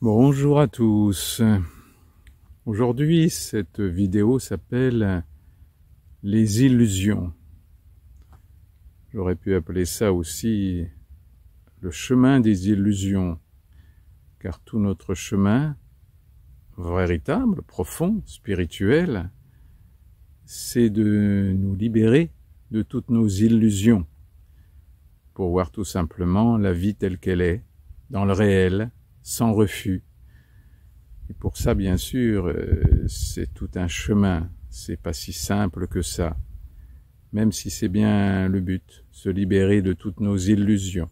Bonjour à tous. Aujourd'hui, cette vidéo s'appelle les illusions. J'aurais pu appeler ça aussi le chemin des illusions, car tout notre chemin véritable, profond, spirituel, c'est de nous libérer de toutes nos illusions pour voir tout simplement la vie telle qu'elle est, dans le réel, sans refus. Et pour ça, bien sûr, c'est tout un chemin. C'est pas si simple que ça. Même si c'est bien le but, se libérer de toutes nos illusions.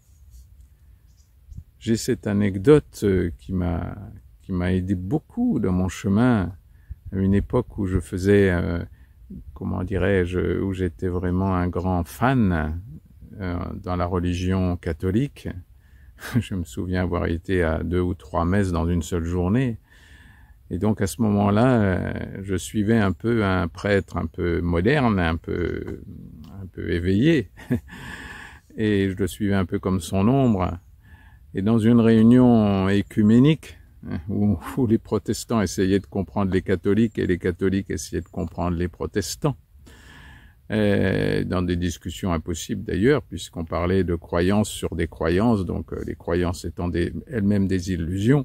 J'ai cette anecdote qui m'a aidé beaucoup dans mon chemin, à une époque où je faisais, comment dirais-je, où j'étais vraiment un grand fan dans la religion catholique. Je me souviens avoir été à 2 ou 3 messes dans une seule journée. Et donc à ce moment-là, je suivais un peu un prêtre un peu moderne, un peu éveillé, et je le suivais un peu comme son ombre. Et dans une réunion écuménique, où les protestants essayaient de comprendre les catholiques et les catholiques essayaient de comprendre les protestants, dans des discussions impossibles d'ailleurs, puisqu'on parlait de croyances sur des croyances, donc les croyances étant elles-mêmes des illusions,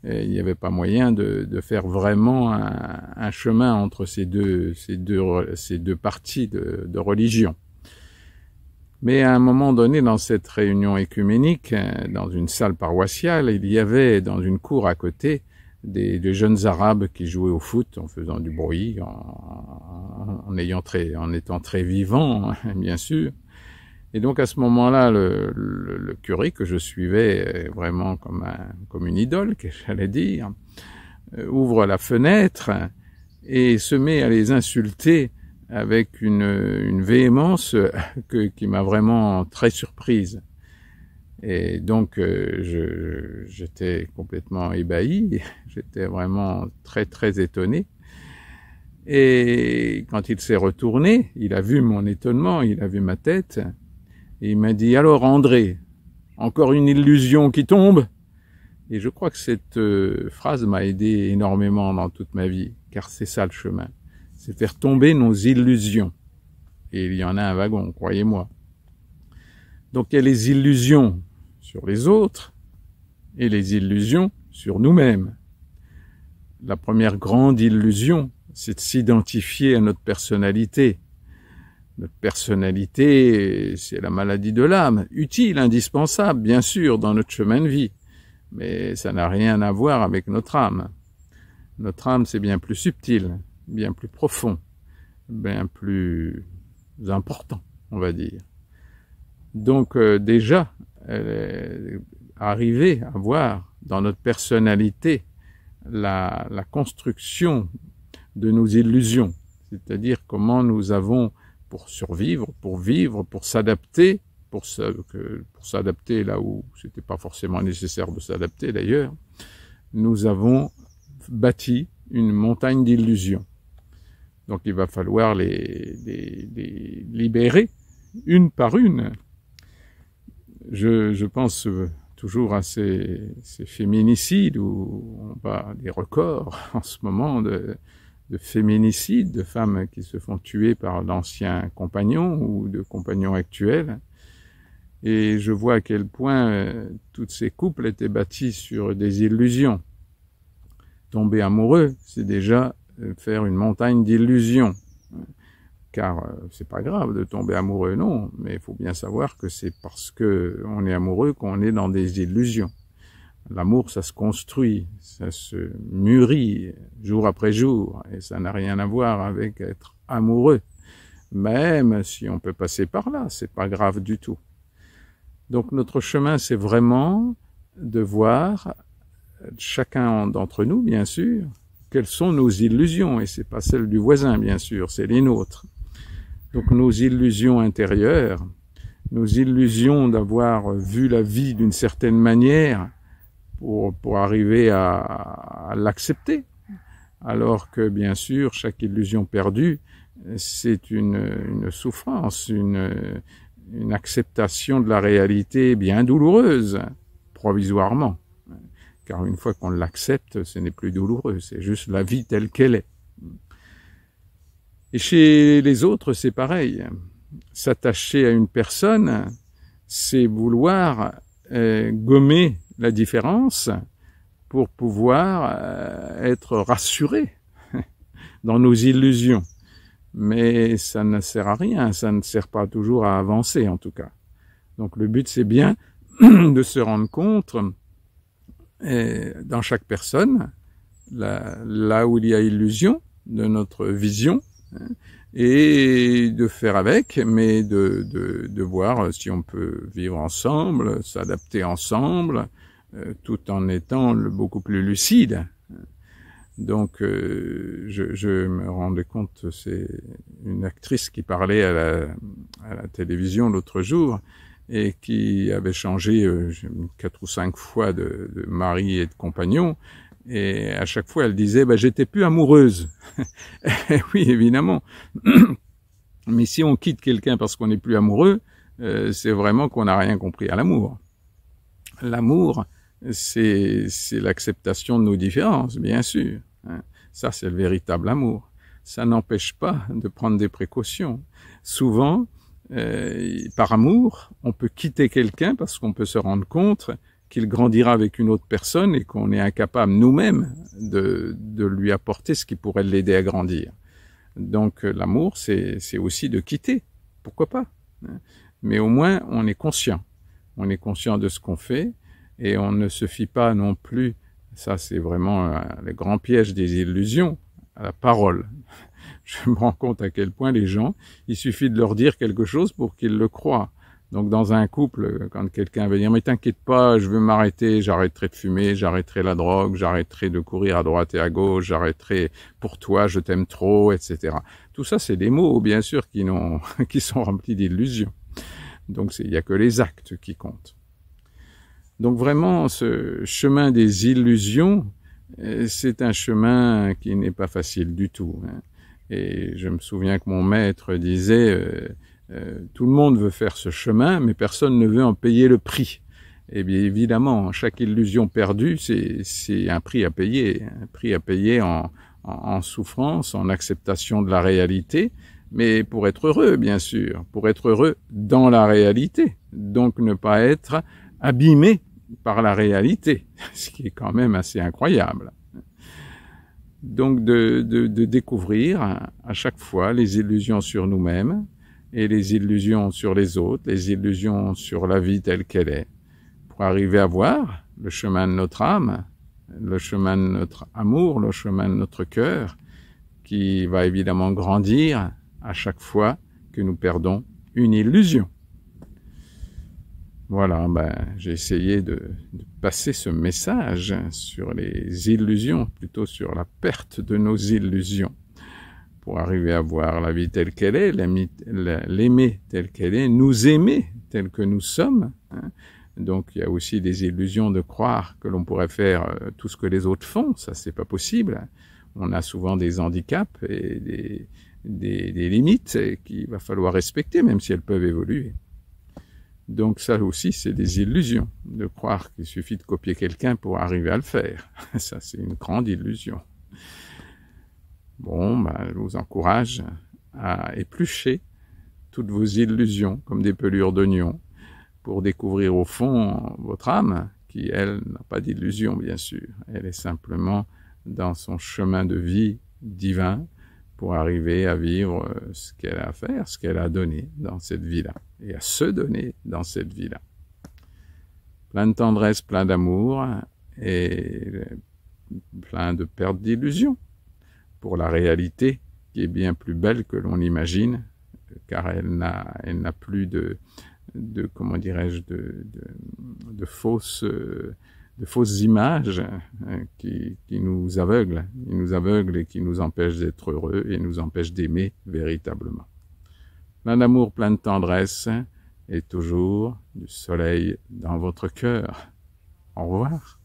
il n'y avait pas moyen de faire vraiment un chemin entre ces deux parties de religion. Mais à un moment donné, dans cette réunion écuménique, dans une salle paroissiale, il y avait dans une cour à côté des jeunes arabes qui jouaient au foot en faisant du bruit, en étant très vivants, bien sûr. Et donc à ce moment-là, le curé que je suivais vraiment comme une idole, que j'allais dire, ouvre la fenêtre et se met à les insulter avec une véhémence qui m'a vraiment très surprise. Et donc j'étais complètement ébahi, j'étais vraiment très très étonné. Et quand il s'est retourné, il a vu mon étonnement, il a vu ma tête, et il m'a dit « Alors André, encore une illusion qui tombe ?» Et je crois que cette phrase m'a aidé énormément dans toute ma vie, car c'est ça le chemin, c'est faire tomber nos illusions. Et il y en a un wagon, croyez-moi. Donc il y a les illusions sur les autres et les illusions sur nous-mêmes. La première grande illusion, c'est de s'identifier à notre personnalité. Notre personnalité, c'est la maladie de l'âme, utile, indispensable, bien sûr, dans notre chemin de vie. Mais ça n'a rien à voir avec notre âme. Notre âme, c'est bien plus subtil, bien plus profond, bien plus important, on va dire. Donc déjà, arriver à voir dans notre personnalité la construction de nos illusions, c'est-à-dire comment nous avons, pour survivre, pour vivre, pour s'adapter, pour s'adapter là où c'était pas forcément nécessaire de s'adapter d'ailleurs, nous avons bâti une montagne d'illusions. Donc il va falloir les libérer une par une. Je pense toujours à ces féminicides où on bat des records en ce moment de féminicides, de femmes qui se font tuer par d'anciens compagnons ou de compagnons actuels. Et je vois à quel point tous ces couples étaient bâtis sur des illusions. Tomber amoureux, c'est déjà faire une montagne d'illusions. Car c'est pas grave de tomber amoureux, non, mais il faut bien savoir que c'est parce que on est amoureux qu'on est dans des illusions. L'amour, ça se construit, ça se mûrit jour après jour, et ça n'a rien à voir avec être amoureux. Même si on peut passer par là, c'est pas grave du tout. Donc notre chemin, c'est vraiment de voir, chacun d'entre nous, bien sûr, quelles sont nos illusions, et c'est pas celles du voisin, bien sûr, c'est les nôtres. Donc nos illusions intérieures, nos illusions d'avoir vu la vie d'une certaine manière pour arriver à l'accepter, alors que bien sûr chaque illusion perdue, c'est une souffrance, une acceptation de la réalité bien douloureuse, provisoirement. car une fois qu'on l'accepte, ce n'est plus douloureux, c'est juste la vie telle qu'elle est. Et chez les autres, c'est pareil. S'attacher à une personne, c'est vouloir gommer la différence pour pouvoir être rassuré dans nos illusions. Mais ça ne sert à rien, ça ne sert pas toujours à avancer en tout cas. Donc le but c'est bien de se rendre compte dans chaque personne, là où il y a illusion de notre vision, et de faire avec, mais de voir si on peut vivre ensemble, s'adapter ensemble, tout en étant beaucoup plus lucide. Donc, je me rendais compte, c'est une actrice qui parlait à la télévision l'autre jour et qui avait changé 4 ou 5 fois de mari et de compagnon. Et à chaque fois, elle disait, j'étais plus amoureuse. Oui, évidemment. Mais si on quitte quelqu'un parce qu'on n'est plus amoureux, c'est vraiment qu'on n'a rien compris à l'amour. L'amour, c'est l'acceptation de nos différences, bien sûr. Ça, c'est le véritable amour. Ça n'empêche pas de prendre des précautions. Souvent, par amour, on peut quitter quelqu'un parce qu'on peut se rendre compte qu'il grandira avec une autre personne et qu'on est incapable nous-mêmes de lui apporter ce qui pourrait l'aider à grandir. Donc l'amour, c'est aussi de quitter. Pourquoi pas? Mais au moins, on est conscient. On est conscient de ce qu'on fait et on ne se fie pas non plus, ça c'est vraiment le grand piège des illusions, à la parole. Je me rends compte à quel point les gens, il suffit de leur dire quelque chose pour qu'ils le croient. Donc dans un couple, quand quelqu'un va dire « mais t'inquiète pas, je veux m'arrêter, j'arrêterai de fumer, j'arrêterai la drogue, j'arrêterai de courir à droite et à gauche, j'arrêterai pour toi, je t'aime trop, etc. » Tout ça, c'est des mots, bien sûr, qui sont remplis d'illusions. Donc il n'y a que les actes qui comptent. Donc vraiment, ce chemin des illusions, c'est un chemin qui n'est pas facile du tout. Et je me souviens que mon maître disait tout le monde veut faire ce chemin, mais personne ne veut en payer le prix. Et bien évidemment, chaque illusion perdue, c'est un prix à payer en souffrance, en acceptation de la réalité, mais pour être heureux, bien sûr, pour être heureux dans la réalité, donc ne pas être abîmé par la réalité, ce qui est quand même assez incroyable. Donc de découvrir à chaque fois les illusions sur nous-mêmes et les illusions sur les autres, les illusions sur la vie telle qu'elle est, pour arriver à voir le chemin de notre âme, le chemin de notre amour, le chemin de notre cœur, qui va évidemment grandir à chaque fois que nous perdons une illusion. Voilà, j'ai essayé de passer ce message sur les illusions, plutôt sur la perte de nos illusions, pour arriver à voir la vie telle qu'elle est, l'aimer telle qu'elle est, nous aimer tel que nous sommes. Donc il y a aussi des illusions de croire que l'on pourrait faire tout ce que les autres font, ça c'est pas possible. On a souvent des handicaps et des limites qu'il va falloir respecter, même si elles peuvent évoluer. Donc ça aussi, c'est des illusions, de croire qu'il suffit de copier quelqu'un pour arriver à le faire. Ça, c'est une grande illusion. Bon, je vous encourage à éplucher toutes vos illusions comme des pelures d'oignon pour découvrir au fond votre âme qui, elle, n'a pas d'illusion, bien sûr. Elle est simplement dans son chemin de vie divin pour arriver à vivre ce qu'elle a à faire, ce qu'elle a donné dans cette vie-là, et à se donner dans cette vie-là. Plein de tendresse, plein d'amour, et plein de perte d'illusion pour la réalité qui est bien plus belle que l'on imagine, car elle n'a plus de comment dirais-je, de fausses images qui nous aveuglent. Ils nous aveuglent et qui nous empêchent d'être heureux et nous empêchent d'aimer véritablement. Plein d'amour, plein de tendresse et toujours du soleil dans votre cœur. Au revoir.